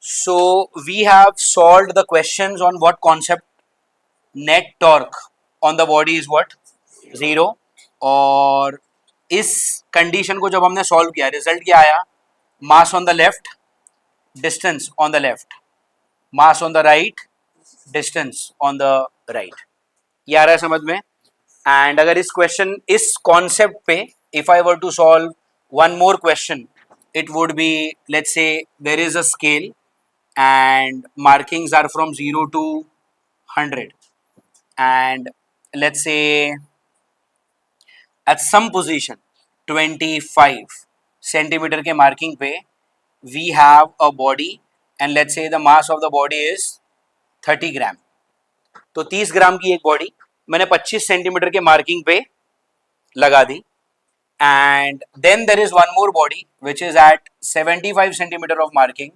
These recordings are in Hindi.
So we have solved the questions on what concept. Net torque on the body is what? 0. और इस कंडीशन को जब हमने सॉल्व किया रिजल्ट क्या आया? मास on the left, distance on the left, mass on the right, distance on the right. ये आ रहा है समझ में? एंड अगर इस क्वेश्चन इस कॉन्सेप्ट पे if I were to solve one more question, it would be, let's say there is a scale and markings are from 0 to 100, and let's say at some position 25 centimeter के marking पे we have a body and let's say the mass of the body is 30 ग्राम. तो 30 ग्राम की एक बॉडी मैंने 25 सेंटीमीटर के मार्किंग पे लगा दी. And then there is one more body which is at 75 centimeter of marking,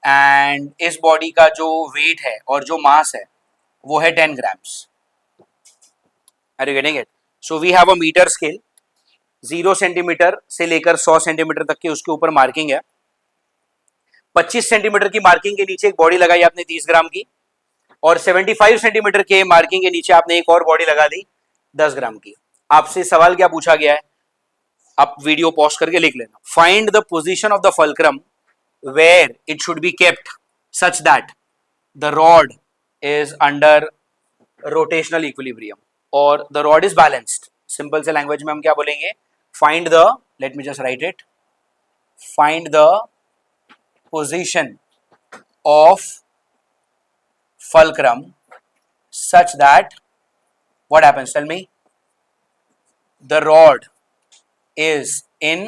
and इस बॉडी का जो वेट है और जो मास है वो है 10 grams. Are you getting it? So we have a meter scale, 0 centimetre से लेकर 100 सेंटीमीटर तक के उसके ऊपर मार्किंग है. 25 सेंटीमीटर की मार्किंग के नीचे एक बॉडी लगाई आपने 30 ग्राम की, और 75 सेंटीमीटर के मार्किंग के नीचे आपने एक और बॉडी लगा दी 10 ग्राम की. आपसे सवाल क्या पूछा गया है? आप वीडियो पॉज करके लिख लेना. Find the position of the fulcrum where it should be kept such that the rod is under rotational equilibrium और the rod is balanced. Simple से लैंग्वेज में हम क्या बोलेंगे? Find the, let me just write it, find the position of fulcrum such that what happens? Tell me. The rod is in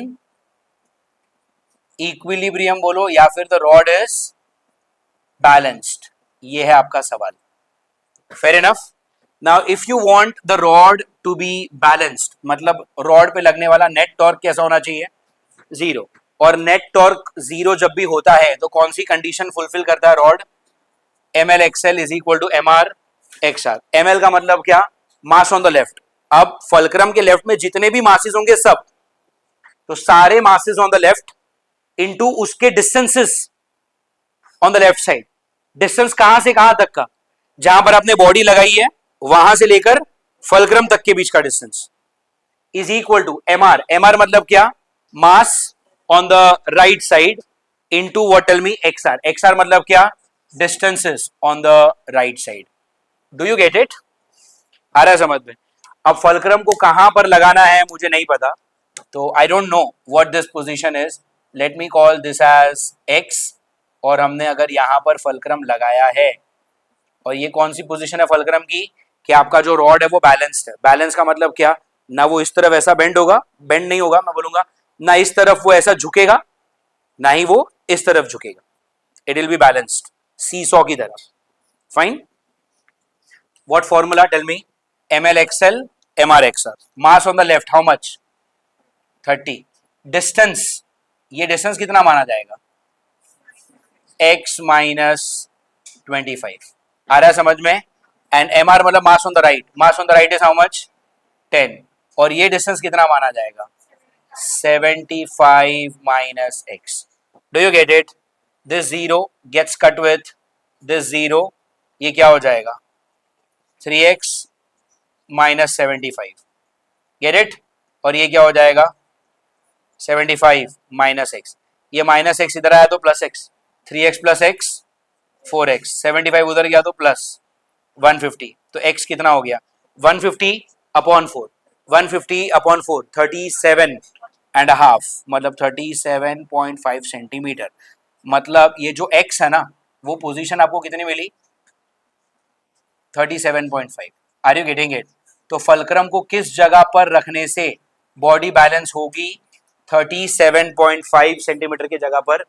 equilibrium बोलो या फिर the rod is balanced. ये है आपका सवाल. Fair enough. Now if you want the rod to be balanced, मतलब rod पे लगने वाला net torque कैसा होना चाहिए? 0. और net torque 0 जब भी होता है तो कौन सी कंडीशन फुलफिल करता है rod? ml xl is equal to mr xr. ml का मतलब क्या? Mass on the left. अब फल्क्रम के लेफ्ट में जितने भी मासेस होंगे सब, तो सारे masses on the left into उसके distances on the left side. Distance कहां से कहां तक का? जहां पर आपने बॉडी लगाई है वहां से लेकर फल्क्रम तक के बीच का distance is equal to mr. mr मतलब क्या? Mass on the right side into what? Tell me. xr. xr मतलब क्या? distances on the right side. Do you get it? आ रहा है समझ में? अब फल्क्रम को कहां पर लगाना है मुझे नहीं पता, तो I don't know what this position is. Let me call this as X. और हमने अगर यहां पर फल्क्रम लगाया है, और ये कौन सी पोजीशन है फल्क्रम की? कि आपका जो रॉड है वो बैलेंस्ड है. बैलेंस का मतलब क्या? ना वो इस तरफ ऐसा बेंड होगा, बेंड नहीं होगा, मैं बोलूंगा ना इस तरफ वो ऐसा झुकेगा, ना ही वो इस तरफ झुकेगा. It will be balanced. Seesaw की तरह. Fine. What formula? Tell me. ml xl mr xr. Mass on the left how much? 30. Distance, ये डिस्टेंस कितना माना जाएगा? x minus 25. आ रहा है समझ में? एंड mr मतलब मास on the right. Mass on the right is how much? 10. और ये डिस्टेंस कितना माना जाएगा? 75 minus x. Do you get it? This 0 gets cut with this 0. ये क्या हो जाएगा? 3x minus 75. Get it? और ये क्या हो जाएगा? 75 minus x. ये minus x इधर आया तो plus x. 3x plus x 4x. 75 उधर गया तो plus 150. तो x कितना हो गया? 150 upon 4. 150 upon 4 37 and a half, मतलब 37.5 सेंटीमीटर. मतलब ये जो x है ना, वो पोजीशन आपको कितनी मिली? 37.5. Are you getting it? तो फल्क्रम को किस जगह पर रखने से बॉडी बैलेंस होगी? 37.5 सेंटीमीटर की जगह पर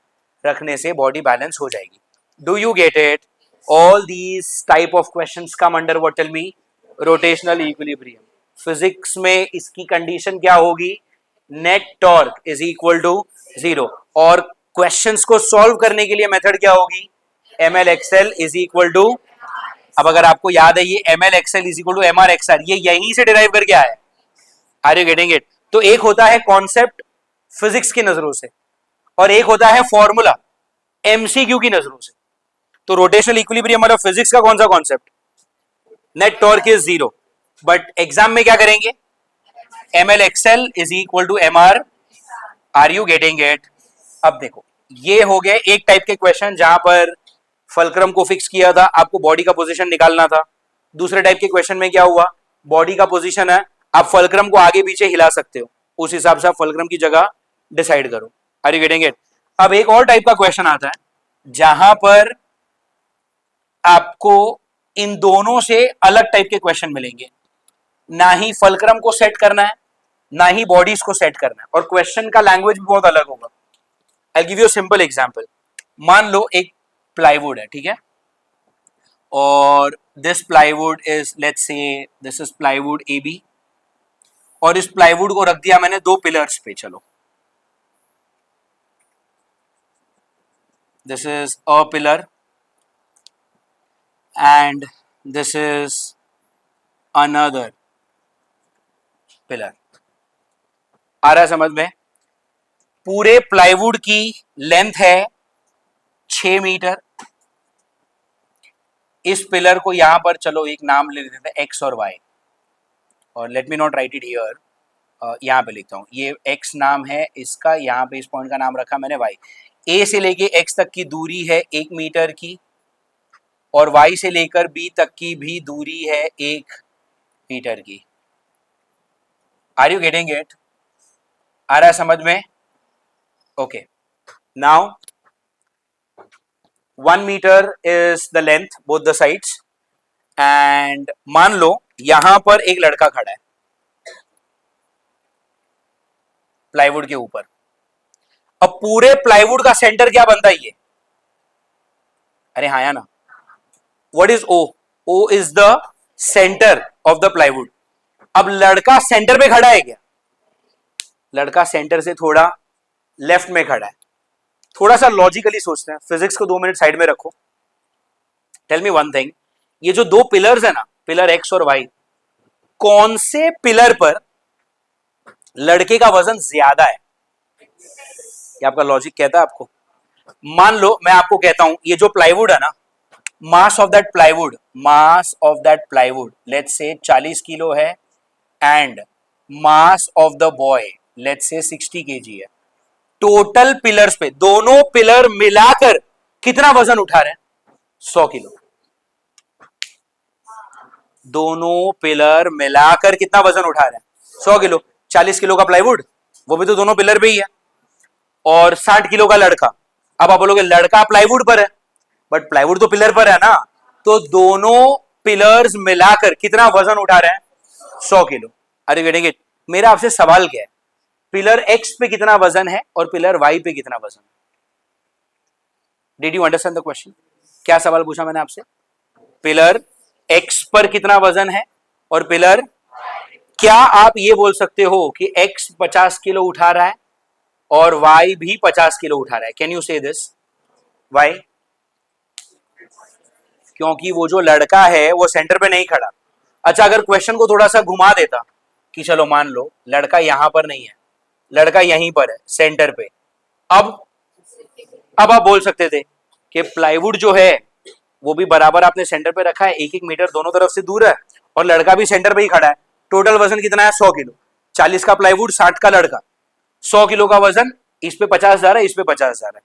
रखने से बॉडी बैलेंस हो जाएगी. Do you get it? All these type of questions come under what? Tell me. Rotational equilibrium. Physics में इसकी कंडीशन क्या होगी? Net torque is equal to 0. और क्वेश्चंस को सॉल्व करने के लिए मेथड क्या होगी? ml xl is equal to, अब अगर आपको याद है ये ml xl is equal to mr xr, ये यहीं से डिराइव करके आया है. Are you getting it? तो एक होता है कॉन्सेप्ट फिजिक्स की नजरों से और एक होता है फॉर्मूला एमसीक्यू की नजरों से। तो रोटेशनल इक्विलिब्रियम मतलब फिजिक्स का कौन सा concept, net torque is zero, but exam में क्या करेंगे, ML XL is equal to MR, are you getting it. अब देखो ये हो गए एक टाइप के क्वेश्चन जहां पर फलक्रम को फिक्स किया था, आपको बॉडी का पोजीशन निकालना था। दूसरे टाइप के क्वेश्चन में क्या हुआ, बॉडी का पोजीशन है, आप फलक्रम को आगे पीछे हिला सकते हो, उस हिसाब से आप फलक्रम की जगह डिसाइड करो। Are you getting it. अब एक और टाइप का क्वेश्चन आता है जहां पर आपको इन दोनों से अलग टाइप के क्वेश्चन मिलेंगे, ना ही फलक्रम को सेट करना है ना ही बॉडीज को सेट करना है, और क्वेश्चन का लैंग्वेज भी बहुत अलग होगा। I give you simple example. मान लो एक प्लाईवुड है, ठीक है, और this plywood is, let's say this is plywood A B, और इस प्लाईवुड को रख दिया मैंने दो पिलर्स पे। चलो this is a pillar and this is another pillar. आ रहा है समझ में। पूरे प्लाईवुड की लेंथ है 6 मीटर। इस पिलर को यहां पर चलो एक नाम ले लेते हैं एक्स और वाई, और let me not right it here, यहां पे लिखता हूं, ये एक्स नाम है इसका, यहां पे इस पॉइंट का नाम रखा मैंने वाई। ए से लेके एक्स तक की दूरी है 1 मीटर की, और वाई से लेकर बी तक की भी दूरी है 1 मीटर की। Are you getting it. आ रहा है समझ में। Okay, now 1 metre is the length both the sides, and मान लो यहां पर एक लड़का खड़ा है प्लाईवुड के ऊपर। अब पूरे प्लाईवुड का सेंटर क्या बनता है ये, अरे हाँ या ना, what is O, O is the centre of the plywood. अब लड़का सेंटर पे खड़ा है क्या, लड़का सेंटर से थोड़ा लेफ्ट में खड़ा है। थोड़ा सा लॉजिकली सोचते हैं, फिजिक्स को 2 मिनट साइड में रखो। टेल मी वन थिंग, ये जो दो पिलर्स है ना, पिलर एक्स और वाई, कौन से पिलर पर लड़के का वजन ज्यादा है, ये आपका लॉजिक कहता है आपको। मान लो मैं आपको कहता हूं ये जो प्लाईवुड है ना, mass of that plywood, mass of that plywood let's say 40 kilo है, and mass of the boy let's say 60 KG है। टोटल पिलर्स पे दोनों पिलर मिलाकर कितना वजन उठा रहे हैं, 100 किलो। दोनों पिलर मिलाकर कितना वजन उठा रहे हैं, 100 किलो। 40 किलो का प्लाईवुड, वो भी तो दोनों पिलर पे ही है, और 60 किलो का लड़का। अब आप बोलोगे लड़का प्लाईवुड पर है, बट प्लाईवुड तो पिलर पर है ना, तो दोनों पिलर्स मिलाकर कितना वजन उठा रहे हैं, 100 किलो। अरे गेटिंग इट। मेरा आपसे सवाल क्या है, पिलर एक्स पे कितना वजन है और पिलर वाई पे कितना वजन है। Did you understand the question. क्या सवाल पूछा मैंने आपसे, पिलर एक्स पर कितना वजन है और पिलर, क्या आप ये बोल सकते हो कि एक्स 50 किलो उठा रहा है और वाई भी 50 किलो उठा रहा है, कैन यू से दिस, वाई, क्योंकि वो जो लड़का है वो सेंटर पे नहीं खड़ा। अच्छा, अगर क्वेश्चन को थोड़ा सा घुमा देता कि चलो मान लो लड़का यहां पर नहीं है, लड़का यहीं पर है सेंटर पे, अब आप बोल सकते थे कि प्लाईवुड जो है वो भी बराबर आपने सेंटर पे रखा है, 1-1 मीटर दोनों तरफ से दूर है, और लड़का भी सेंटर पे ही खड़ा है। टोटल वजन कितना है, 100 किलो। 40 का प्लाईवुड, 60 का लड़का, 100 किलो का वजन, इस पे 50 जा रहा है, इस पे 50 जा रहा है,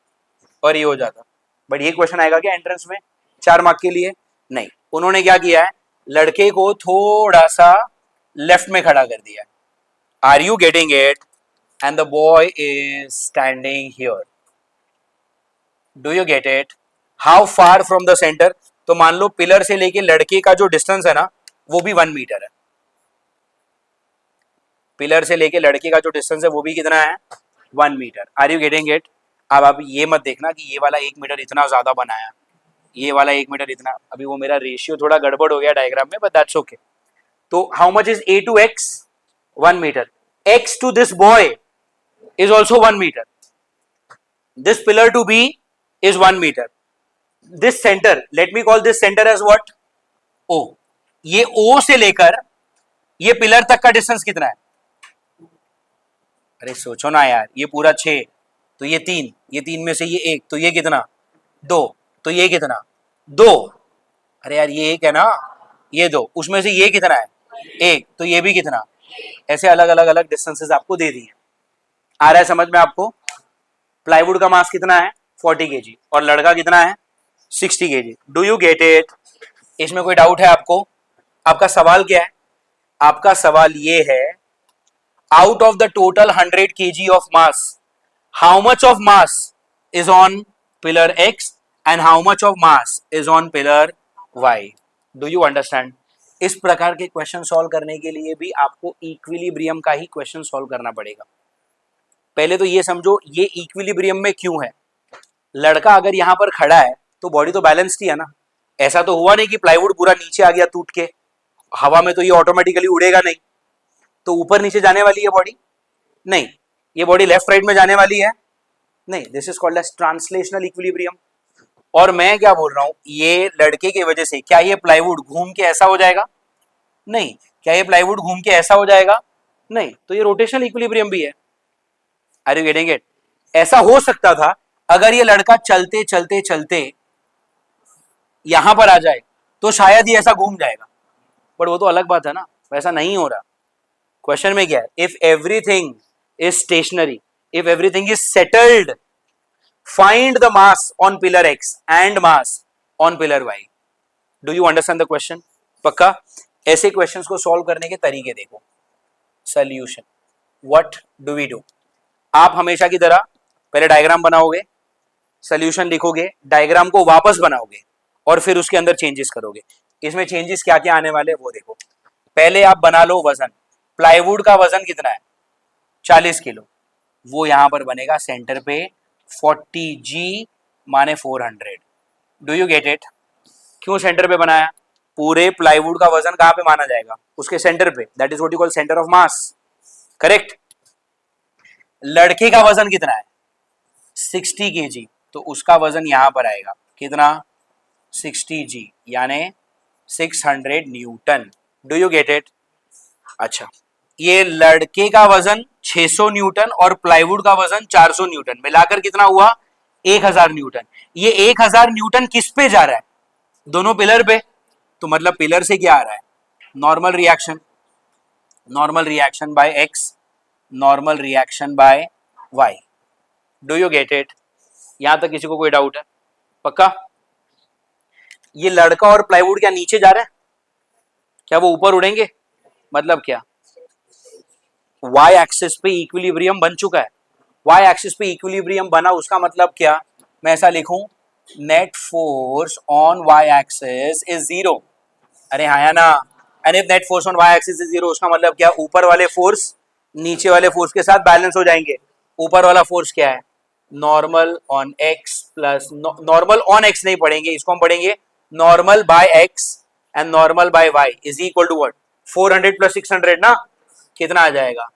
और ये हो जाता। बट ये क्वेश्चन आएगा क्या एंट्रेंस में 4 मार्क के लिए, नहीं। उन्होंने क्या किया है, लड़के को थोड़ा सा लेफ्ट में खड़ा कर दिया। Are you getting it. And the boy is standing here. Do you get it. How far from the centre, तो मान लो पिलर से लेके लड़के का जो डिस्टेंस है ना वो भी 1 मीटर है। पिलर से लेके लड़के का जो डिस्टेंस है वो भी कितना है, 1 metre. Are you getting it. अब आप ये मत देखना कि ये वाला 1 मीटर इतना ज्यादा बनाया, ये वाला 1 मीटर इतना, अभी वो मेरा रेशियो थोड़ा गड़बड़ हो गया डायग्राम में, बट दैट्स ओके। तो how much is A to X, 1 metre. X to this boy is also 1 metre. This pillar to B is 1 metre. This centre, let me call this centre as what, O. ये ओ से लेकर ये पिलर तक का डिस्टेंस कितना है, अरे सोचो ना यार, ये पूरा 6, तो ये 3, ये 3 में से ये 1, तो ये कितना दो, तो ये कितना, दो, अरे यार ये एक है ना, ये दो, उसमें से ये कितना है, एक, तो ये भी कितना, ऐसे अलग अलग अलग डिस्टेंसेस आपको दे दिए। आ रहा है समझ में आपको? प्लाईवुड का मास कितना है 40 केजी और लड़का कितना है 60 KG. Do you get it? इसमें कोई डाउट है आपको? आपका सवाल क्या है? आपका सवाल ये है, out of the total 100 KG of mass, how much of mass is on pillar X and how much of mass is on pillar Y. Do you understand? इस प्रकार के क्वेश्चन सॉल्व करने के लिए भी आपको इक्विलिब्रियम का ही क्वेश्चन सॉल्व करना पड़ेगा। पहले तो ये समझो ये इक्विलिब्रियम में क्यों है। लड़का अगर यहां पर खड़ा है तो बॉडी तो बैलेंस्ड ही है ना, ऐसा तो हुआ नहीं कि प्लाईवुड पूरा नीचे आ गया टूट के, हवा में तो ये ऑटोमेटिकली उड़ेगा नहीं, तो ऊपर नीचे जाने वाली है बॉडी नहीं, ये बॉडी लेफ्ट राइट में जाने वाली है नहीं। This is called as translational equilibrium. और मैं क्या बोल रहा हूं, ये लड़के की वजह से क्या ये प्लाईवुड घूम के ऐसा हो जाएगा? नहीं। क्या ये प्लाईवुड घूम के ऐसा हो जाएगा? नहीं। तो ये रोटेशनल इक्विलिब्रियम भी है। Are you getting it? ऐसा हो सकता था अगर ये लड़का चलते चलते चलते यहां पर आ जाए तो शायद ही ऐसा घूम जाएगा, बट वो तो अलग बात है ना, वैसा नहीं हो रहा। क्वेश्चन में क्या है, if everything is stationary, if everything is settled, find the mass on pillar X and mass on pillar Y. Do you understand the question? पक्का? ऐसे क्वेश्चंस को सॉल्व करने के तरीके देखो। Solution, what do we do? आप हमेशा की तरह पहले डायग्राम बनाओगे, सोल्यूशन लिखोगे, डायग्राम को वापस बनाओगे और फिर उसके अंदर चेंजेस करोगे। इसमें चेंजेस क्या क्या आने वाले वो देखो। पहले आप बना लो वजन। प्लाईवुड का वजन कितना है 40 किलो, वो यहां पर बनेगा सेंटर पे 40G माने 400। Do you get it? क्यों सेंटर पे बनाया? पूरे प्लाईवुड का वजन कहां पे माना जाएगा? उसके सेंटर पे, that is what you call centre of mass, correct. लड़के का वजन कितना है 60 केजी, तो उसका वजन यहां पर आएगा कितना 60G यानी 600 Newton. Do you get it? अच्छा, ये लड़के का वजन 600 न्यूटन और प्लाईवुड का वजन 400 न्यूटन, मिलाकर कितना हुआ 1000 न्यूटन। ये 1000 न्यूटन किस पे जा रहा है? दोनों पिलर पे, तो मतलब पिलर से क्या आ रहा है? Normal reaction, normal reaction by X, normal reaction by Y. Do you get it? यहां तक किसी को कोई डाउट है? पक्का? ये लड़का और प्लाईवुड क्या नीचे जा रहे हैं? क्या वो ऊपर उड़ेंगे? मतलब क्या, वाई एक्सिस पे इक्विलिब्रियम बन चुका है। वाई एक्सिस पे इक्विलिब्रियम बना, उसका मतलब क्या, मैं ऐसा लिखूं, net force on Y axis is zero. अरे हाँ या ना? And if net force on Y axis is zero, उसका मतलब क्या, ऊपर वाले फोर्स नीचे वाले फोर्स के साथ बैलेंस हो जाएंगे। ऊपर वाला फोर्स क्या है? Normal on X plus, normal on X नहीं पढ़ेंगे, इसको हम पढ़ेंगे normal by X and normal by Y is equal to what, 400 प्लस 600 ना, कितना आ जाएगा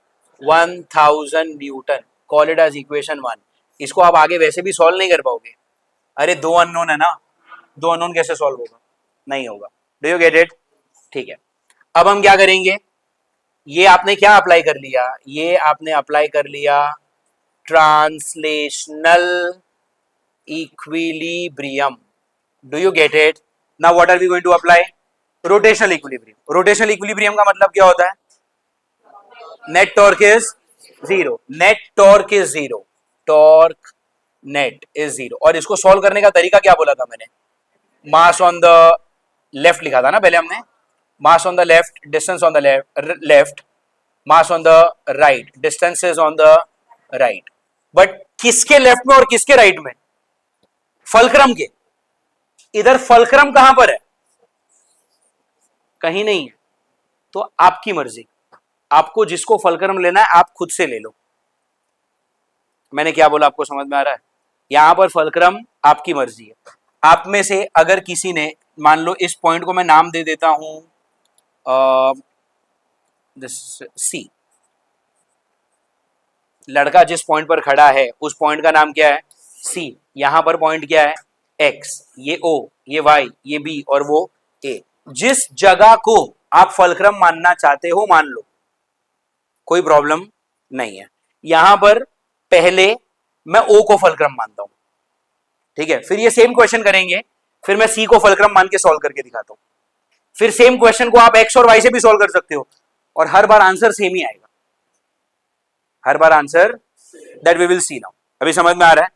1000 newton. Call it as equation 1। इसको आप आगे वैसे भी सॉल्व नहीं कर पाओगे। अरे दो अननोन है ना, दो अननोन कैसे सॉल्व होगा? नहीं होगा। Do you get it? ठीक है, अब हम क्या करेंगे, ये आपने क्या अप्लाई कर लिया, ये आपने अप्लाई कर लिया translational equilibrium. Do you get it? Now what are we going to apply? Rotational equilibrium. Rotational equilibrium का मतलब क्या होता है? Net torque is zero, net torque is zero, torque net is zero. और इसको सॉल्व करने का तरीका क्या बोला था मैंने? मास ऑन द लेफ्ट लिखा था ना पहले हमने, मास on the left, distance on the left, mass on the right, distance is on the right. But किसके लेफ्ट में और किसके राइट में? फलक्रम के। इधर फलक्रम कहां पर है? कहीं नहीं है। तो आपकी मर्जी, आपको जिसको फलक्रम लेना है आप खुद से ले लो। मैंने क्या बोला आपको समझ में आ रहा है? यहां पर फलक्रम आपकी मर्जी है। आप में से अगर किसी ने, मान लो इस पॉइंट को मैं नाम दे देता हूं सी, लड़का जिस पॉइंट पर खड़ा है उस पॉइंट का नाम क्या है? सी। यहां पर पॉइंट क्या है? एक्स, ये ओ, ये वाई, ये बी और वो ए। जिस जगह को आप फलक्रम मानना चाहते हो मान लो, कोई प्रॉब्लम नहीं है। यहां पर पहले मैं ओ को फलक्रम मानता हूं, ठीक है, फिर ये सेम क्वेश्चन करेंगे, फिर मैं सी को फलक्रम मान के सॉल्व करके दिखाता हूं, फिर सेम क्वेश्चन को आप एक्स और वाई से भी सॉल्व कर सकते हो, और हर बार आंसर सेम ही आएगा, हर बार answer, that we will see now. अभी समझ में आ रहा है?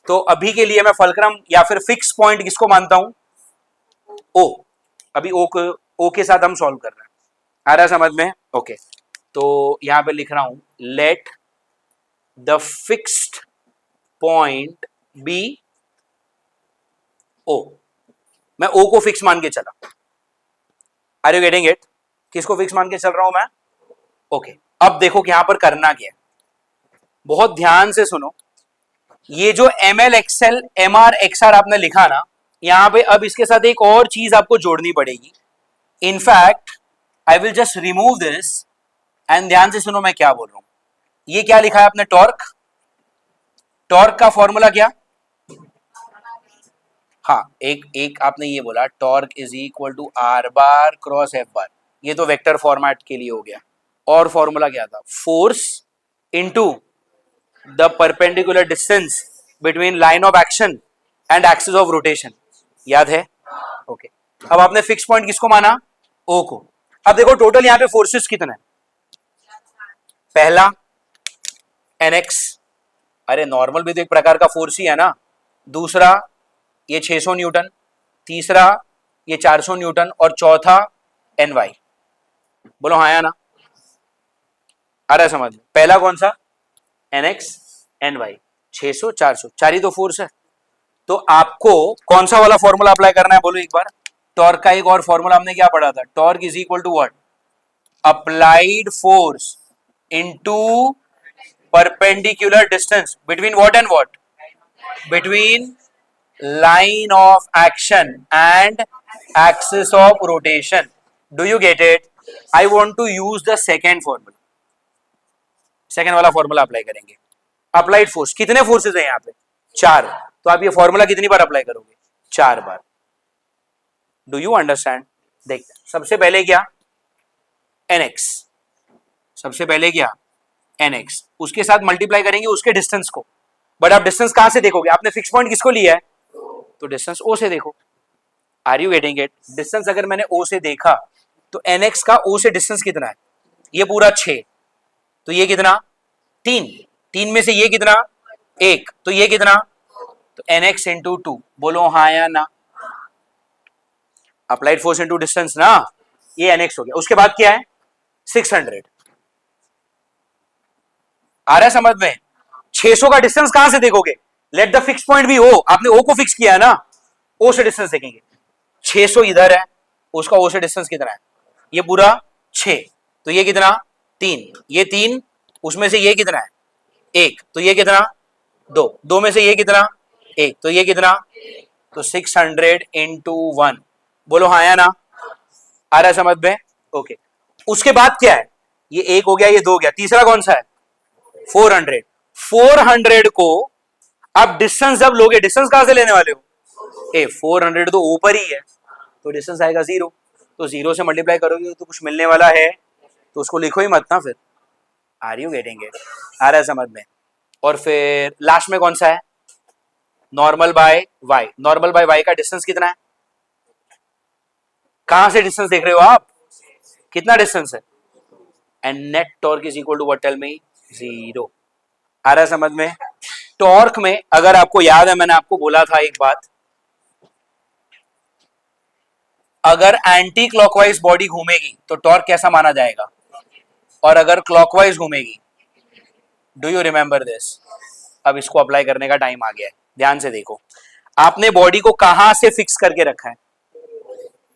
तो अभी के लिए मैं फलक्रम या फिर फिक्स पॉइंट किसको मानता हूं? ओ। अभी ओ के साथ हम सॉल्व कर रहे हैं, आ रहा है समझ में? ओके, तो यहां पे लिख रहा हूं, let the fixed point be O. मैं ओ को फिक्स मान के चला, आर यू गेटिंग इट? किसको फिक्स मान के चल रहा हूं मैं? ओके, अब देखो कि यहां पर करना क्या है, बहुत ध्यान से सुनो। ये जो M L XL M R X R आपने लिखा ना, यहां पे अब इसके साथ एक और चीज आपको जोड़नी पड़ेगी। In fact I will just remove this, and ध्यान से सुनो मैं क्या बोल रहा हूं। ये क्या लिखा है आपने? टॉर्क। टॉर्क का फॉर्मूला क्या? हाँ, एक आपने ये बोला, torque is equal to R bar cross F bar, ये तो वेक्टर फॉर्मेट के लिए हो गया। और फॉर्मूला क्या था? Force into the perpendicular distance between line of action and axis of rotation, याद है? ओके, अब आपने फिक्स पॉइंट किसको माना? ओ को। अब देखो टोटल यहां पे फोर्सेस कितने हैं? पहला एनएक्स, अरे नॉर्मल भी तो एक प्रकार का फोर्स ही है ना। दूसरा ये 600 न्यूटन, तीसरा ये 400 न्यूटन, और चौथा एन वाई। बोलो हाँ या ना? आ रहा है समझ में? पहला कौन सा? एन एक्स एन वाई, 600 400, चार ही तो फोर्स है। तो आपको कौन सा वाला फॉर्मूला अप्लाई करना है बोलो एक बार? टॉर्क का एक और फॉर्मूला हमने क्या पढ़ा था? Torque is equal to what? Applied force into perpendicular distance between what and what? Between line of action and axis of rotation. Do you get it? I want to use the second formula. Second वाला फॉर्मूला अप्लाई करेंगे। अप्लाइड फोर्स, कितने फोर्सेस हैं यहाँ पे? 4। तो आप ये फॉर्मूला कितनी बार अप्लाई करोगे? 4 बार। Do you understand? देखते हैं, सबसे पहले क्या? nx, सबसे पहले क्या? nx, उसके साथ मल्टीप्लाई करेंगे उसके डिस्टेंस को। बट आप डिस्टेंस कहां से देखोगे? आपने फिक्स पॉइंट किसको लिया है? तो डिस्टेंस ओ से देखो। Are you getting it? Distance अगर मैंने ओ से देखा तो एनएक्स का ओ से डिस्टेंस कितना है? ये पूरा 6, तो ये कितना? 3, 3 में से ये कितना? 1, तो ये कितना? तो एनएक्स इंटू 2। बोलो हाँ या ना? अप्लाइड फोर्स इंटू डिस्टेंस ना, ये एनएक्स हो गया। उसके बाद क्या है? 600। आ रहा है समझ में? 600 का डिस्टेंस कहां से देखोगे? Let the fix point be O, आपने ओ को फिक्स किया है ना, ओ से डिस्टेंस देखेंगे। 600 इधर है, उसका ओ से डिस्टेंस कितना है? ये पूरा 6, तो ये कितना? 3, ये 3, उसमें से ये कितना है? 1, तो ये कितना? 2, 2 में से ये कितना? 1, तो ये कितना? तो 600 इंटू 1। बोलो हाँ या ना? आ रहा है समझ में? ओके, उसके बाद क्या है? ये 1 हो गया, ये 2 हो गया, तीसरा कौन सा है? 400। 400 को आप डिस्टेंस जब लोगे, डिस्टेंस कहां से लेने वाले हो? 400 तो ऊपर ही है, तो डिस्टेंस आएगा 0। तो 0 से मल्टीप्लाई करोगे तो कुछ मिलने वाला है, तो उसको लिखो ही मत ना फिर। Are you getting it? आ रहा है समझ में? और फिर लास्ट में कौन सा है? Normal by Y. Normal by Y का डिस्टेंस कितना है? कहां से डिस्टेंस देख रहे हो आप? कितना डिस्टेंस है? And net torque is equal to what? Tell me. 0। आ रहा है समझ में? टॉर्क में अगर आपको याद है, मैंने आपको बोला था एक बात, अगर एंटी क्लॉकवाइज बॉडी घूमेगी तो टॉर्क कैसा माना जाएगा, और अगर क्लॉकवाइज घूमेगी? Do you remember this? अब इसको अप्लाई करने का टाइम आ गया है, ध्यान से देखो। आपने बॉडी को कहां से फिक्स करके रखा है?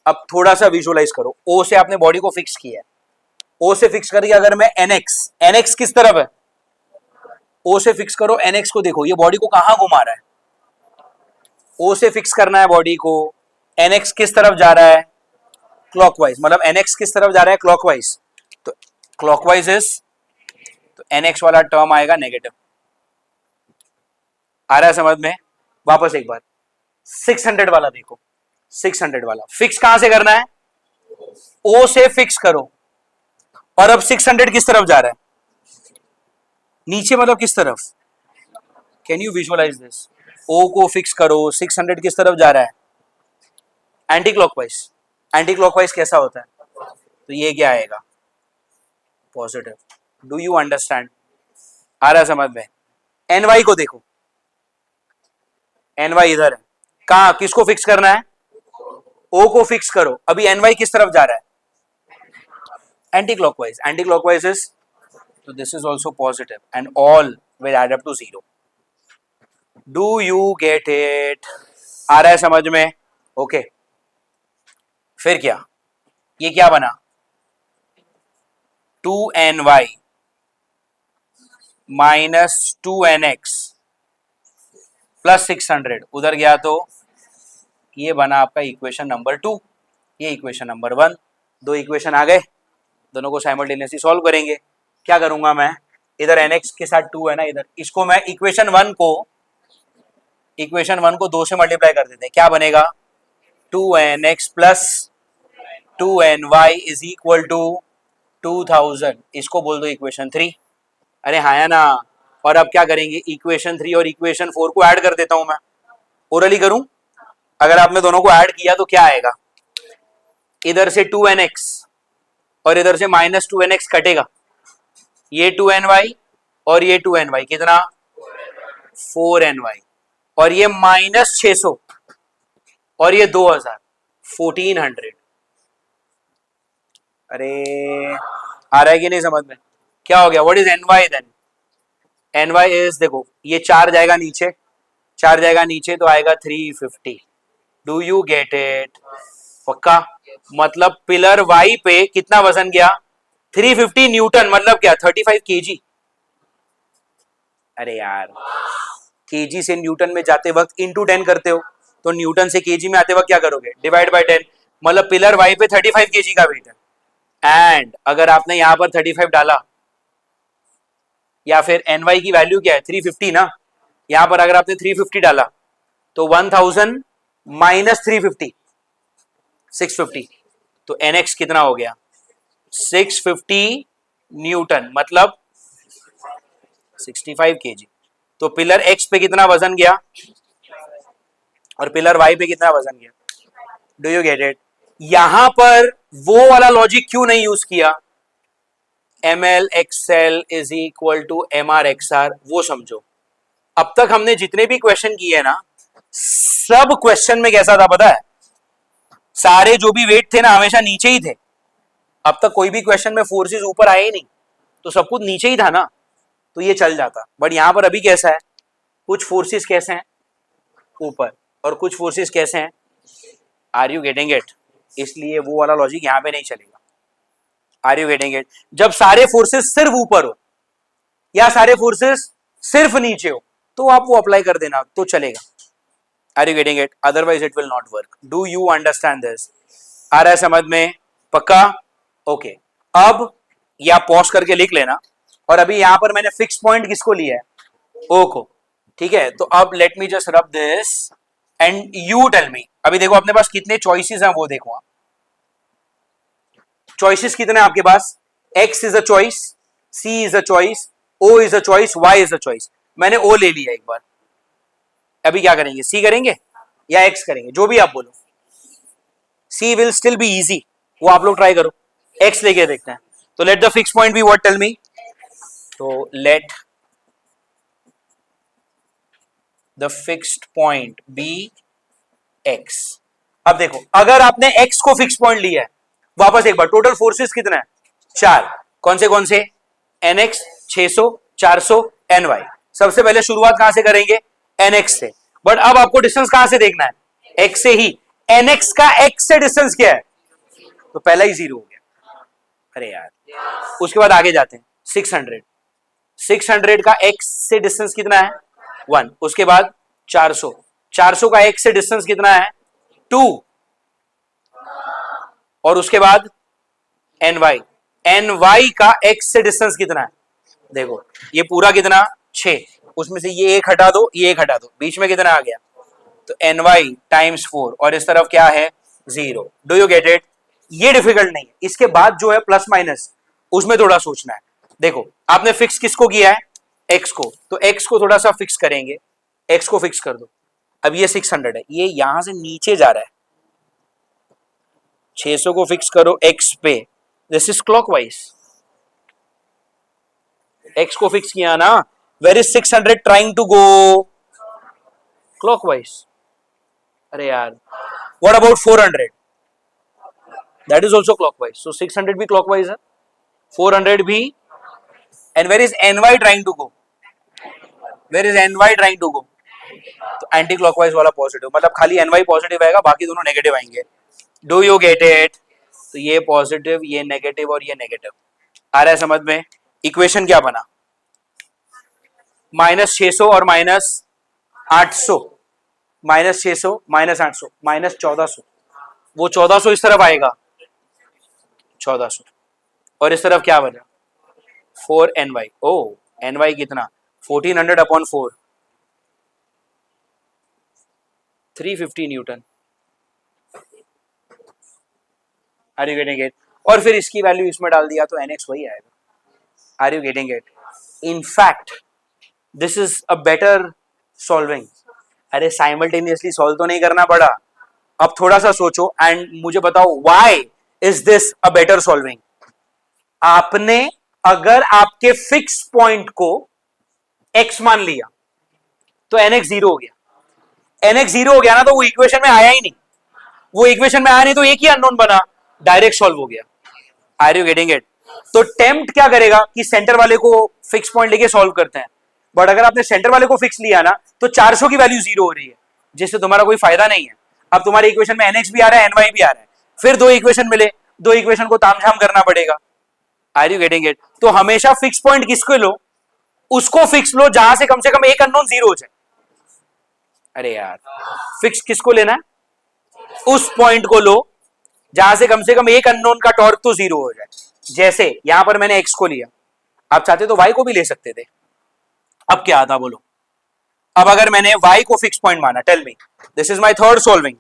अब थोड़ा सा विजुअलाइज करो। ओ से आपने बॉडी को फिक्स किया है, ओ से फिक्स करके अगर मैं एनएक्स, एनएक्स किस तरफ है? ओ से फिक्स करो, एनएक्स को देखो, ये बॉडी को कहां घुमा रहा है? ओ से फिक्स करना है बॉडी को, एनएक्स किस तरफ जा रहा है? क्लॉकवाइज। मतलब एनएक्स किस तरफ जा रहा है? क्लॉकवाइज। तो क्लॉकवाइज इज, तो एनएक्स वाला टर्म आएगा नेगेटिव। आ रहा है समझ में? वापस एक बार 600 वाला देखो, 600 वाला फिक्स कहां से करना है? ओ से फिक्स करो, और अब 600 किस तरफ जा रहा है? नीचे, मतलब किस तरफ? Can you visualise this? O को फिक्स करो, 600 किस तरफ जा रहा है? Anti clockwise. एंटी क्लॉकवाइज कैसा होता है? तो ये क्या आएगा? पॉजिटिव। Do you understand? आ रहा है समझ में? एन वाई को देखो, एन वाई इधर है, कहा किसको फिक्स करना है? ओ को फिक्स करो। अभी एन वाई किस तरफ जा रहा है? Anti clockwise. Anti clockwise is, so this is also positive and all will add up to 0. Do you get it? आ रहा है समझ में? ओके फिर क्या? ये क्या बना? 2ny माइनस 2nx प्लस 600 उधर गया तो ये बना आपका इक्वेशन नंबर 2, ये इक्वेशन नंबर 1। दो इक्वेशन आ गए, दोनों को साइमल्टेनियसली सॉल्व करेंगे। क्या करूंगा मैं? इधर nx के साथ 2 है ना, इधर इसको मैं इक्वेशन 1 को 2 से मल्टीप्लाई कर देते हैं। क्या बनेगा? 2nx plus 2ny is equal to 2000। इसको बोल दो इक्वेशन 3। अरे हाँ या ना? और अब क्या करेंगे? इक्वेशन 3 और इक्वेशन 4 को ऐड कर देता हूं मैं। ओरली करूं? अगर आपने दोनों को ऐड किया तो क्या आएगा? इधर से 2nx और इधर से माइनस 2nx कटेगा, ये 2ny और ये 2ny कितना? 4ny और ये माइनस 600 और ये 2000, 1400। अरे आ रहा है कि नहीं समझ में? क्या हो गया? What is ny then? ny is, देखो ये 4 जाएगा नीचे, 4 जाएगा नीचे तो आएगा 350। Do you get it? पक्का? मतलब पिलर y पे कितना वजन गया? 350 न्यूटन। मतलब क्या? 35 kg। अरे यार, केजी से न्यूटन में जाते वक्त इंटू 10 करते हो, तो न्यूटन से केजी में आते वक्त क्या करोगे? Divide by 10। मतलब पिलर y पे 35 kg का वेट है। एंड अगर आपने यहां पर 35 डाला, या फिर ny की वैल्यू क्या है? 350 ना। यहां पर अगर आपने 350 डाला तो 1000 माइनस 350 650, तो nx कितना हो गया? 650 न्यूटन, मतलब 65 kg। तो पिलर x पे कितना वजन गया और पिलर y पे कितना वजन गया? Do you get it? यहां पर वो वाला लॉजिक क्यों नहीं यूज किया? ml xl is equal to mr xr, वो समझो। अब तक हमने जितने भी क्वेश्चन किए ना, सब क्वेश्चन में कैसा था पता है? सारे जो भी वेट थे ना, हमेशा नीचे ही थे। अब तक कोई भी क्वेश्चन में फोर्सेस ऊपर आए ही नहीं, तो सब कुछ नीचे ही था ना, तो ये चल जाता। बट यहां पर अभी कैसा है? कुछ फोर्सेस कैसे हैं? ऊपर, और कुछ फोर्सेस कैसे हैं? Are you getting it? इसलिए वो वाला लॉजिक यहां पे नहीं चलेगा। Are you getting it? जब सारे फोर्सेस सिर्फ ऊपर हो या सारे फोर्सेस सिर्फ नीचे हो, तो आप वो अप्लाई कर देना तो चलेगा। Are you getting it? Otherwise it will not work. Do you understand this? आ रहा है समझ में? पक्का? ओके अब या पॉज करके लिख लेना। और अभी यहां पर मैंने फिक्स पॉइंट किसको लिया है? ओ को। ठीक है, तो अब let me just rub this and you tell me. अभी देखो अपने पास कितने चॉइसेस हैं वो देखो आप। चॉइसेस कितने हैं आपके पास? x is a choice, c is a choice, o is a choice, y is a choice. मैंने o ले लिया एक बार। अभी क्या करेंगे? c करेंगे या x करेंगे? जो भी आप बोलो। c will still be easy, वो आप लोग ट्राई करो। x लेके देखते हैं। तो let the fix point be what? Tell me. तो let the fixed point be x। अब देखो, अगर आपने x को फिक्स पॉइंट लिया है, वापस एक बार, टोटल फोर्सेस कितना है? 4। कौन से? nx 600, 400, ny। सबसे पहले शुरुआत कहां से करेंगे? nx से। बट अब आपको डिस्टेंस कहां से देखना है? x से ही। nx का x से डिस्टेंस क्या है? तो पहला ही 0 हो गया। अरे यार, उसके बाद आगे जाते हैं। 600, 600 का x से डिस्टेंस कितना है? 1। उसके बाद 400, 400 का x से डिस्टेंस कितना है? 2। और उसके बाद ny, ny का x से डिस्टेंस कितना है? देखो ये पूरा कितना? 6। उसमें से ये एक हटा दो, ये एक हटा दो, बीच में कितना आ गया? तो ny टाइम्स 4, और इस तरफ क्या है? 0। Do you get it? ये डिफिकल्ट नहीं है। इसके बाद जो है प्लस माइनस, उसमें थोड़ा सोचना है। देखो आपने फिक्स किसको किया है? x को, तो x को थोड़ा सा फिक्स करेंगे। x को फिक्स कर दो। अब ये 600 है, ये यहां से नीचे जा रहा है, 600 को फिक्स करो x पे, दिस इज क्लॉकवाइज, x को फिक्स किया ना, where is 600 trying to go, clockwise. अरे यार, what about 400, that is also clockwise, so 600 भी क्लॉकवाइज है, 400 भी, and where is ny trying to go, where is ny trying to go, तो एंटी क्लॉकवाइज वाला पॉजिटिव, मतलब खाली ny पॉजिटिव आएगा, बाकी दोनों नेगेटिव आएंगे। Do you get it? तो ये पॉजिटिव, ये नेगेटिव और ये नेगेटिव, आ रहा है समझ में? इक्वेशन क्या बना, -600 और -800, -600 -800 -1400, वो 1400 इस तरफ आएगा, 1400, और इस तरफ क्या बना, 4ny, ओ ny कितना, 1400/4, 350 newton. Are you getting it? और फिर इसकी वैल्यू इसमें डाल दिया तो nx वही आएगा। Are you getting it? In fact this is a better solving. अरे साइमल्टेनियसली सॉल्व तो नहीं करना पड़ा, अब थोड़ा सा सोचो एंड मुझे बताओ why is this a better solving. आपने अगर आपके फिक्स पॉइंट को x मान लिया तो nx 0 हो गया, nx 0 हो गया ना, तो वो इक्वेशन में आया ही नहीं, वो इक्वेशन में आया नहीं तो एक ही अननोन बना, डायरेक्ट सॉल्व हो गया। Are you getting it? तो टेम्प्ट क्या करेगा कि सेंटर वाले को फिक्स पॉइंट लेके सॉल्व करते हैं, बट अगर आपने सेंटर वाले को फिक्स लिया ना तो 400 की वैल्यू 0 हो रही है, जिससे तुम्हारा कोई फायदा नहीं है। अब तुम्हारी इक्वेशन में nx भी आ रहा है, ny भी आ रहा है, फिर दो इक्वेशन मिले, दो इक्वेशन को तामझाम करना पड़ेगा। Are you getting it? तो हमेशा फिक्स पॉइंट किसको लो, उसको फिक्स लो जहां से कम एक अननोन 0 हो जाए। अरे यार, फिक्स किसको लेना है, उस पॉइंट को लो जहां से कम एक अननोन का टॉर्क तो 0 हो जाए। जैसे यहां पर मैंने x को लिया, आप चाहते तो y को भी ले सकते थे, अब क्या आता बोलो। अब अगर मैंने y को फिक्स पॉइंट माना, tell me, this is my third solving,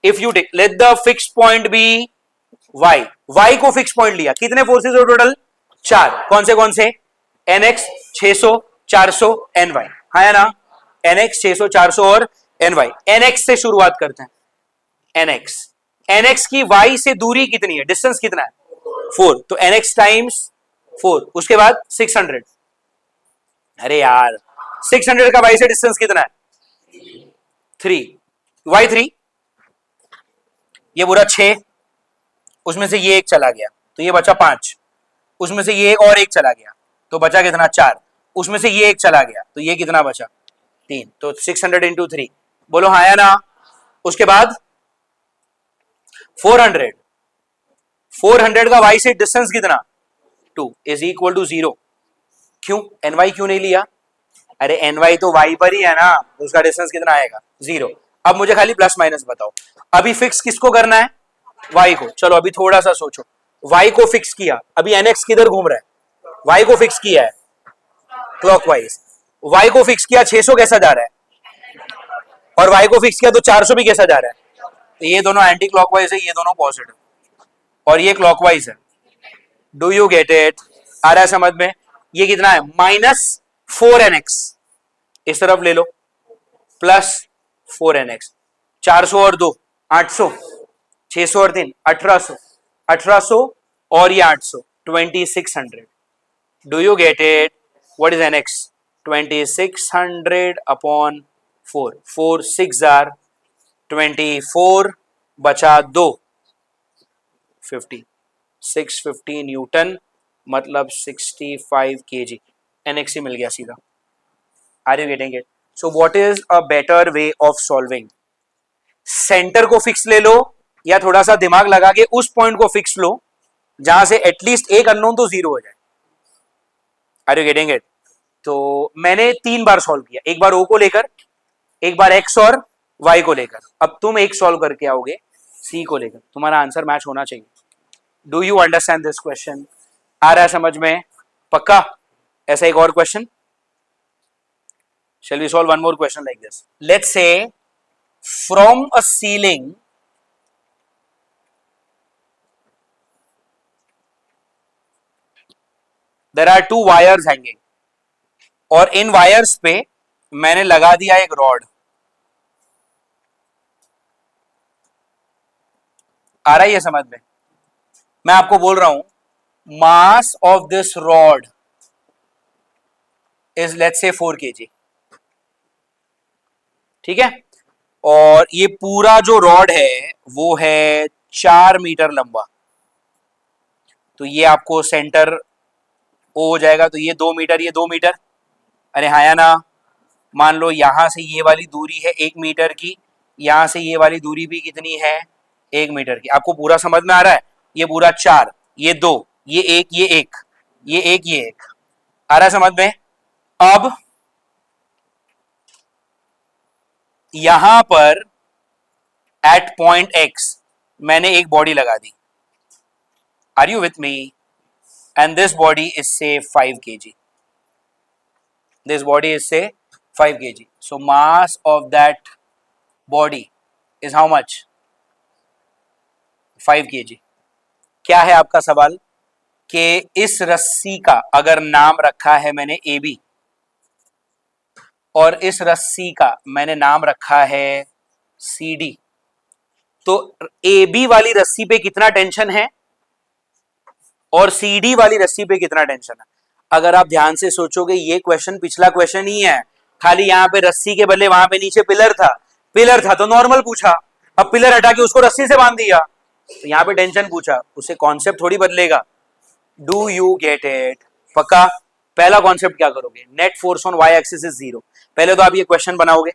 if you take let the fix point be y को फिक्स पॉइंट लिया, कितने फोर्सेस हो टोटल, 4, कौन से nx 600 400 ny, है ना, nx 600 400 और ny। nx से शुरुआत करते हैं, nx की y से दूरी कितनी है, डिस्टेंस कितना है, 4, तो nx टाइम्स 4, उसके बाद 600। अरे यार 600 का y से डिस्टेंस कितना है, 3, y3, ये पूरा 6, उसमें से ये एक चला गया तो ये बचा 5, उसमें से ये एक और एक चला गया तो बचा कितना, 4, उसमें से ये एक चला गया तो ये कितना बचा, 3, तो 600 इंटू 3, बोलो हाँ या ना। उसके बाद 400, 400 का y से डिस्टेंस कितना, 2 इज इक्वल टू 0, क्यों ny क्यों नहीं लिया, अरे ny तो y पर ही है ना, तो उसका डिस्टेंस कितना आएगा, 0। अब मुझे खाली प्लस माइनस बताओ, अभी फिक्स किसको करना है, y को। चलो अभी थोड़ा सा सोचो, y को फिक्स किया, अभी nx किधर घूम रहा है, y को फिक्स किया है क्लॉकवाइज, y को फिक्स किया 600 कैसा जा रहा है, और y को फिक्स किया तो 400 भी कैसा जा रहा है, तो ये दोनों एंटी क्लॉकवाइज है, ये दोनों पॉजिटिव, और ये क्लॉकवाइज है। Do you get it? आ रहा है समझ में? ये कितना है, -4nx, इस तरफ ले लो, +4nx, 400 और 2 800, 600 और 3 1800, 1800 और ये 800, 2600। Do you get it? What is nx? 2600/4, 4 6 jar 24, बचा 2, 50, 650 न्यूटन, मतलब 65 kg, nx ही मिल गया सीधा। Are you getting it? So what is a better way of solving, center को फिक्स ले लो या थोड़ा सा दिमाग लगा के उस पॉइंट को फिक्स लो जहां से एटलीस्ट एक अननोन तो 0 हो जाए। Are you getting it? तो मैंने 3 बार सॉल्व किया, एक बार o को लेकर, एक बार x और y को लेकर, अब तुम एक सॉल्व करके आओगे c को लेकर, तुम्हारा आंसर मैच होना चाहिए। Do you understand this question? आ रहा है समझ में? पक्का? ऐसा एक और question, shall we solve one more question like this? Let's say from a ceiling there are 2 wires hanging, और इन वायर्स पे मैंने लगा दिया एक रॉड, आ रहा है ये समझ में? मैं आपको बोल रहा हूं mass of this rod is let's से 4 kg, ठीक है, और ये पूरा जो रॉड है वो है 4 मीटर लंबा, तो ये आपको सेंटर ओ हो जाएगा, तो ये 2 मीटर, ये 2 मीटर, अरे हाँ या ना? मान लो यहां से ये वाली दूरी है 1 मीटर की, यहां से ये वाली दूरी भी कितनी है? 1 मीटर की। आपको पूरा समझ में आ रहा है? ये पूरा 4, ये 2, ये 1, ये 1, ये 1, ये 1, आ रहा है समझ में? अब यहां पर एट पॉइंट एक्स मैंने एक बॉडी लगा दी, are you with me? And this body is say 5 kg, this body is say 5 kg, so mass of that body is how much? 5 kg। क्या है आपका सवाल कि इस रस्सी का अगर नाम रखा है मैंने ए बी और इस रस्सी का मैंने नाम रखा है सी डी, तो ए बी वाली रस्सी पे कितना टेंशन है और सी डी वाली रस्सी पे कितना टेंशन है? अगर आप ध्यान से सोचोगे ये क्वेश्चन पिछला क्वेश्चन ही है, खाली यहाँ पे रस्सी के बदले वहां पे नीचे पिलर था तो नॉर्मल पूछा, अब पिलर हटा के उसको रस्सी से बांध दिया तो यहाँ पे टेंशन पूछा, उससे कॉन्सेप्ट थोड़ी बदलेगा। Do you get it? पक्का? पहला कॉन्सेप्ट क्या करोगे? Net force on Y axis is 0। पहले तो आप ये क्वेश्चन बनाओगे,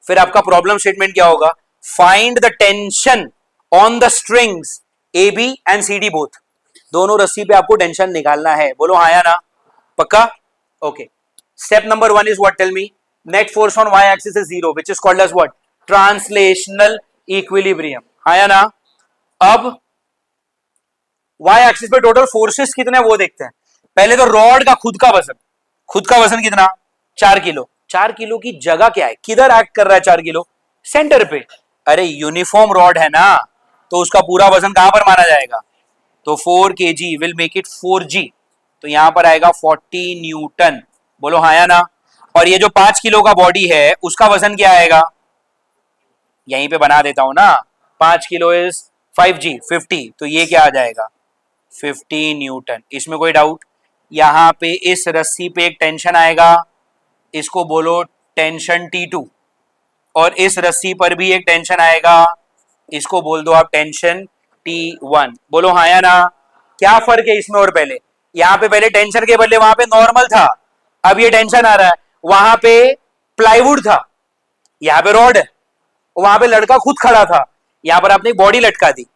फिर आपका प्रॉब्लम स्टेटमेंट क्या होगा? Find the tension on the strings A B and C D both, दोनों रस्सी पे आपको टेंशन निकालना है। बोलो हाँ या ना? पक्का? Okay. Step number 1 is what? Tell me. Net force on Y axis is 0 which is called as what? Translational equilibrium, हाँ या ना? अब वाई एक्सिस पे टोटल फोर्सेस कितने हैं वो देखते हैं। पहले तो रॉड का खुद का वजन कितना? 4 किलो। 4 किलो की जगह क्या है? किधर एक्ट कर रहा है 4 किलो? सेंटर पे। अरे यूनिफॉर्म रॉड है ना, तो उसका पूरा वजन कहां पर माना जाएगा? तो 4 kg will make it 4g, तो यहां पर आएगा 40 न्यूटन। बोलो हाँ या ना? और ये जो 5 किलो का बॉडी है उसका वजन क्या आएगा? यहीं पे बना देता हूं ना, 5 किलो इज 5g 50, तो ये क्या आ जाएगा? 50 न्यूटन। इसमें कोई डाउट? यहां पे इस रस्सी पे एक टेंशन आएगा, इसको बोलो टेंशन T2, और इस रस्सी पर भी एक टेंशन आएगा, इसको बोल दो आप टेंशन T1। बोलो हाँ या ना? क्या फर्क है इसमें और पहले? यहां पे पहले टेंशन के बदले वहां पे नॉर्मल था, अब ये टेंशन आ रहा है। वहां पे प्लाईवुड था, यहां पे रॉड है, वहां पे लड़का खुद खड़ा था, यहां पर आपने बॉडी लटका दी।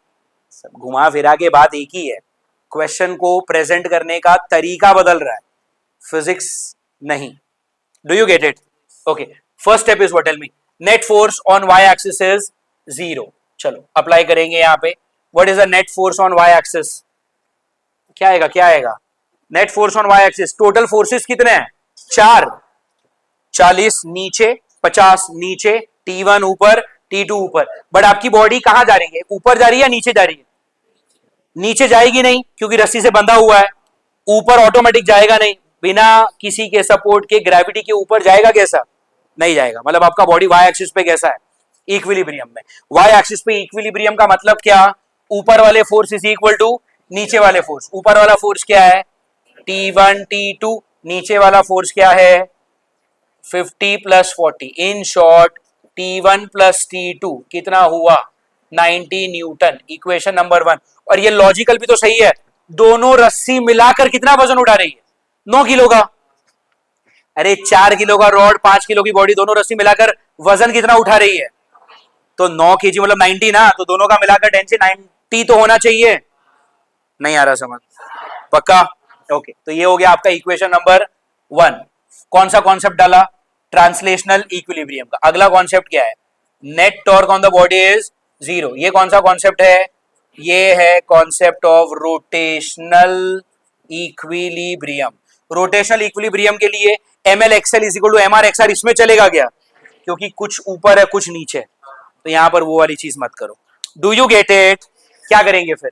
सब घुमा फिरा के बात एक ही है, क्वेश्चन को प्रेजेंट करने का तरीका बदल रहा है, फिजिक्स नहीं। Do you get it? Okay. First step is what? Tell me. Net force on Y axis is 0। चलो अप्लाई करेंगे यहाँ पे। What is the net force on Y axis? क्या आएगा? क्या आएगा? Net force on Y axis, total forces कितने हैं? 4। 40 नीचे, 50 नीचे, T1 ऊपर, T2 ऊपर। बट आपकी बॉडी कहां जा रही है? ऊपर जा रही है या नीचे जा रही है? नीचे जाएगी नहीं क्योंकि रस्सी से बंधा हुआ है, ऊपर ऑटोमेटिक जाएगा नहीं, बिना किसी के सपोर्ट के ग्रेविटी के ऊपर जाएगा कैसा? नहीं जाएगा। मतलब आपका बॉडी वाई एक्सिस पे कैसा है? इक्विलिब्रियम में। वाई एक्सिस पे इक्विलिब्रियम का मतलब क्या? ऊपर वाले फोर्स इज इक्वल टू नीचे वाले फोर्स। ऊपर वाला फोर्स क्या है? T1 T2, नीचे वाला फोर्स क्या है? 50 plus 40। In short T1 plus T2 कितना हुआ? 90 न्यूटन। Equation number 1। और ये लॉजिकल भी तो सही है, दोनों रस्सी मिलाकर कितना वजन उठा रही है? 9 किलो का। अरे 4 किलो का रॉड, 5 किलो की बॉडी, दोनों रस्सी मिलाकर वजन कितना उठा रही है? तो 9 kg मतलब 90 ना, तो दोनों का मिलाकर टेंशन 90 तो होना चाहिए। नहीं आ रहा समझ? पक्का? ओके। तो ये हो गया आपका इक्वेशन नंबर 1। कौन सा कॉन्सेप्ट डाला? ट्रांसलेशनल इक्विलिब्रियम का। अगला कॉन्सेप्ट क्या है? Net torque on the body is 0। ये कौन सा कॉन्सेप्ट है? ये है concept of rotational equilibrium. Rotational equilibrium के लिए ml X L is equal to mr xr, इसमें चलेगा क्या? क्योंकि कुछ ऊपर है कुछ नीचे, तो यहां पर वो वाली चीज मत करो। Do you get it? क्या करेंगे फिर?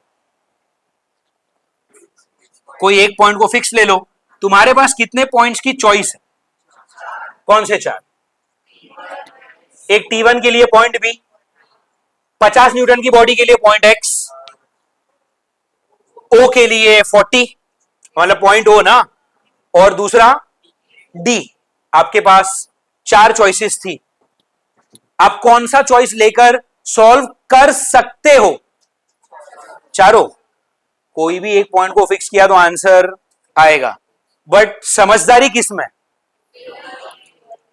कोई एक पॉइंट को फिक्स ले लो। तुम्हारे पास कितने पॉइंट्स की चॉइस है? कौन से 4? एक T1 के लिए पॉइंट बी, 50 न्यूटन की बॉडी के लिए पॉइंट एक्स, ओ के लिए 40, मतलब पॉइंट ओ ना, और दूसरा डी। आपके पास 4 चॉइसेस थी, आप कौन सा चॉइस लेकर सॉल्व कर सकते हो? चारों। कोई भी एक पॉइंट को फिक्स किया तो आंसर आएगा, बट समझदारी किस में?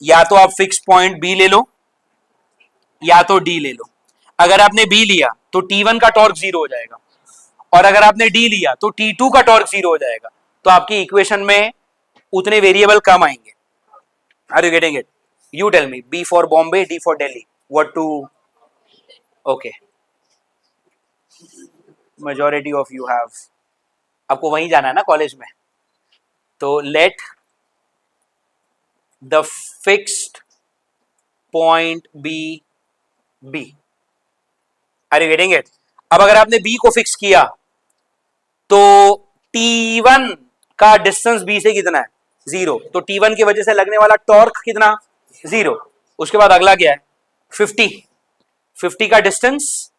या तो आप फिक्स पॉइंट बी ले लो या तो डी ले लो। अगर आपने बी लिया तो T1 का टॉर्क 0 हो जाएगा, और अगर आपने डी लिया तो T2 का टॉर्क 0 हो जाएगा। तो आपकी इक्वेशन में उतने वेरिएबल कम आएंगे। Are you getting it? You tell me, B for Bombay, D for Delhi, what to? Okay, majority of you have, आपको वहीं जाना है ना कॉलेज में, तो let the fixed point be B. Are you getting it? अब अगर आपने बी को फिक्स किया तो T1 का डिस्टेंस बी से कितना है? 0। तो T1 की वजह से लगने वाला टॉर्क कितना? 0। उसके बाद अगला क्या है? 50 का डिस्टेंस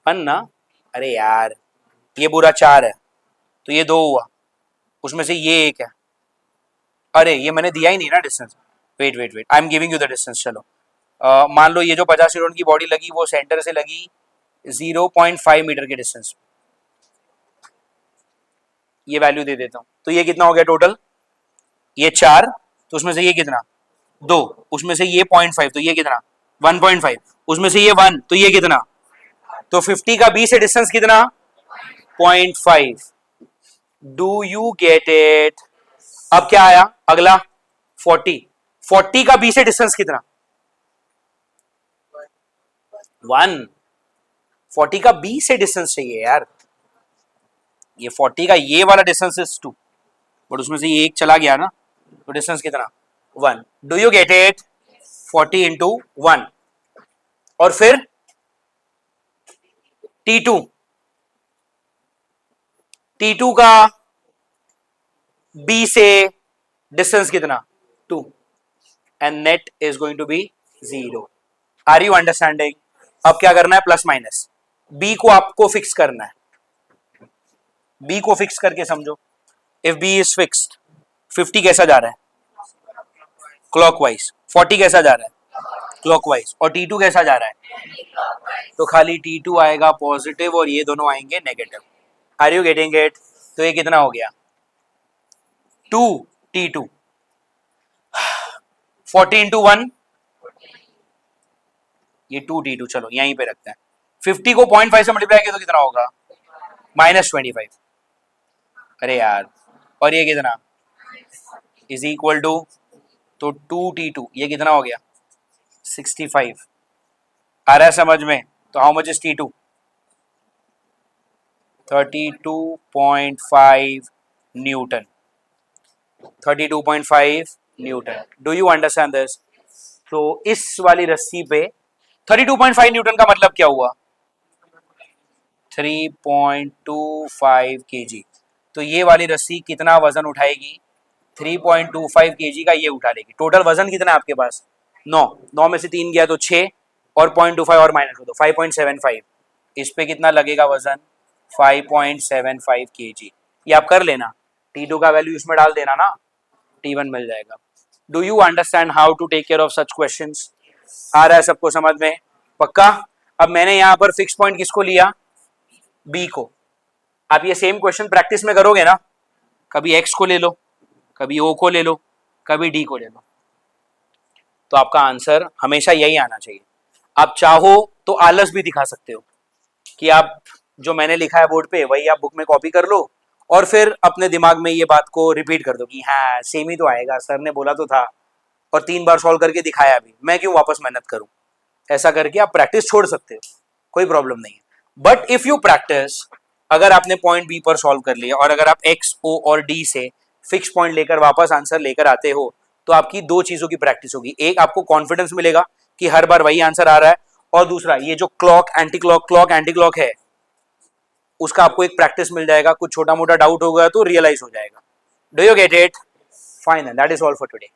1 ना? अरे यार, ये पूरा 4 है तो ये 2 हुआ, उसमें से ये 1 है। अरे ये मैंने दिया ही नहीं ना distance. Wait wait wait, I am giving you the distance. चलो मान लो ये जो 50 न्यूटन की बॉडी लगी वो सेंटर से लगी 0.5 मीटर के डिस्टेंस, ये वैल्यू दे देता हूं। तो ये कितना हो गया टोटल? ये 4, तो उसमें से ये कितना? 2, उसमें से ये 0.5, तो ये कितना? 1.5, उसमें से ये 1, तो ये कितना? तो 50 का बी से डिस्टेंस कितना? 0.5। Do you get it? अब क्या आया अगला? 40 का बी से डिस्टेंस कितना? 1। 40 का बी से डिस्टेंस चाहिए यार। ये 40 का ये वाला डिस्टेंस इज 2, बट उसमें से ये 1 चला गया ना, तो डिस्टेंस कितना? 1। Do you get it? 40 into 1। और फिर T2 का B से डिस्टेंस कितना? 2, and net is going to be 0। Are you understanding? अब क्या करना है? प्लस माइनस B को आपको फिक्स करना है। B को फिक्स करके समझो। इफ B इज फिक्स्ड, 50 कैसा जा रहा है? क्लॉकवाइज। 40 कैसा जा रहा है? क्लॉकवाइज। और T2 कैसा जा रहा है? तो खाली T2 आएगा पॉजिटिव और ये दोनों आएंगे negative. Are you getting it? तो ये कितना हो गया? 2T2। 40 इंटू 1, ये 2T2। चलो यहीं पे रखते हैं। 50 को 0.5 से मल्टीप्लाई किया तो कितना होगा? -25। अरे यार, और ये कितना? इज इक्वल टू, तो 2T2, ये कितना हो गया? 65। आ रहा है समझ में? तो how much is T2? 32.5 Newton. 32.5 Newton. Do you understand this? तो इस वाली रस्सी पे 32.5 न्यूटन का मतलब क्या हुआ? 3.25 kg। तो ये वाली रस्सी कितना वजन उठाएगी? 3.25 kg का ये उठा लेगी। टोटल वजन कितना है आपके पास? 9 में से 3 गया तो 6, और 0.25 और माइनस कर दो, 5.75। इस पे कितना लगेगा वजन? 5.75 kg। ये आप कर लेना, T2 का वैल्यू इसमें डाल देना ना, T1 मिल जाएगा। Do you understand how to take care of such questions? आ रहा है सबको समझ में? पक्का? अब मैंने यहां पर फिक्स पॉइंट किसको लिया? बी को। आप ये सेम क्वेश्चन प्रैक्टिस में करोगे ना, कभी एक्स को ले लो, कभी ओ को ले लो, कभी डी को ले लो, तो आपका आंसर हमेशा यही आना चाहिए। आप चाहो तो आलस भी दिखा सकते हो कि आप जो मैंने लिखा है बोर्ड पे वही आप बुक में कॉपी कर लो, और फिर अपने दिमाग में ये बात को रिपीट कर दो कि हाँ सेम ही तो आएगा, सर ने बोला तो था और 3 बार सॉल्व करके दिखाया भी, मैं क्यों वापस मेहनत करूं। ऐसा करके आप प्रैक्टिस छोड़ सकते हो, कोई प्रॉब्लम नहीं है। बट इफ यू प्रैक्टिस, अगर आपने पॉइंट बी पर सॉल्व कर लिया और अगर आप एक्स, ओ और डी से फिक्स पॉइंट लेकर वापस आंसर लेकर आते हो, तो आपकी 2 चीजों की प्रैक्टिस होगी। एक, आपको कॉन्फिडेंस मिलेगा कि हर बार वही आंसर आ रहा है, और दूसरा, ये जो क्लॉक एंटी क्लॉक है उसका आपको एक प्रैक्टिस मिल जाएगा। कुछ छोटा मोटा डाउट होगा तो रियलाइज हो जाएगा। Do you get it? Fine, that is all for today.